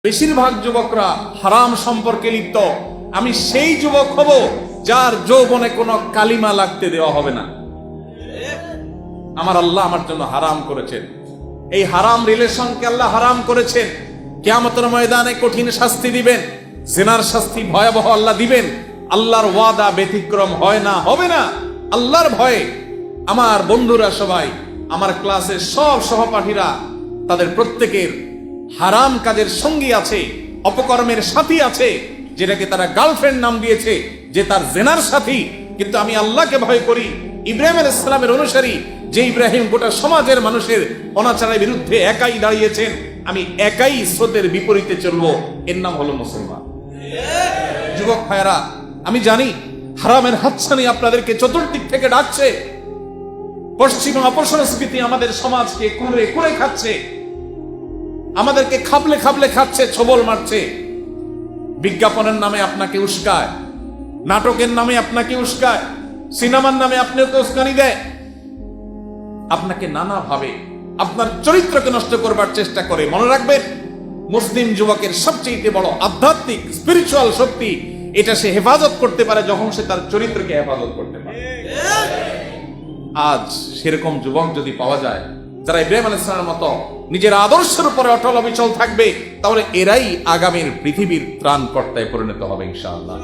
বেশিরভাগ যুবকরা হারাম সম্পর্কে লিপ্ত। আমি সেই যুবক হব যার যৌবনে কোনো কালিমা লাগতে দেওয়া হবে না। আমার আল্লাহ আমার জন্য হারাম করেছেন, এই হারাম রিলেশনকে আল্লাহ হারাম করেছেন। কিয়ামতের ময়দানে কঠিন শাস্তি দিবেন, জিনার শাস্তি ভয়াবহ আল্লাহ দিবেন। আল্লাহর ওয়াদা ব্যতিক্রম হয় না, হবে না। আল্লাহর ভয়ে আমার বন্ধুরা সবাই, আমার ক্লাসের সব সহপাঠীরা, তাদের প্রত্যেকের হারাম কাজের সঙ্গী আছে, অপকর্মের সাথী আছে, যেটাকে তারা গার্লফ্রেন্ড নাম দিয়েছে, যে তার জেনার সাথী। কিন্তু আমি আল্লাহকে ভয় করি, ইব্রাহিম আলাইহিস সালামের অনুসারী, যে ইব্রাহিম গোটা সমাজের মানুষের অনাচারের বিরুদ্ধে একাই দাঁড়িয়েছেন। আমি একাই স্রোতের বিপরীতে চলবো, এর নাম হলো মুসলমান। যুবক ভাইয়েরা, আমি জানি হারামের হাতছানি আপনাদেরকে চতুর্দিক থেকে ডাকছে। পশ্চিমা অপসংস্কৃতি আমাদের সমাজকে কুরে কুরে খাচ্ছে, আমাদেরকে খাবলে খাবলে খাচ্ছে, ছবল মারছে। বিজ্ঞাপনের নামে আপনাকে উস্কায়, নাটকের নামে আপনাকে উস্কায়, সিনেমার নামে আপনাকে উস্কানি দেয়, আপনাকে নানাভাবে আপনার চরিত্রকে নষ্ট করবার চেষ্টা করে। মনে রাখবেন, মুসলিম যুবকের সবচেয়ে বড় আধ্যাত্মিক স্পিরিচুয়াল শক্তি, এটা সে হেফাজত করতে পারে যখন সে তার চরিত্রকে হেফাজত করতে পারে। আজ সেরকম যুবক যদি পাওয়া যায়, যারা ইব্রাহিম আলাইহিস সালামের মতো নিজের আদর্শের উপরে অটল অবিচল থাকবে, তাহলে এরাই আগামীর পৃথিবীর ত্রাণকর্তায় পরিণত হবে ইনশাআল্লাহ।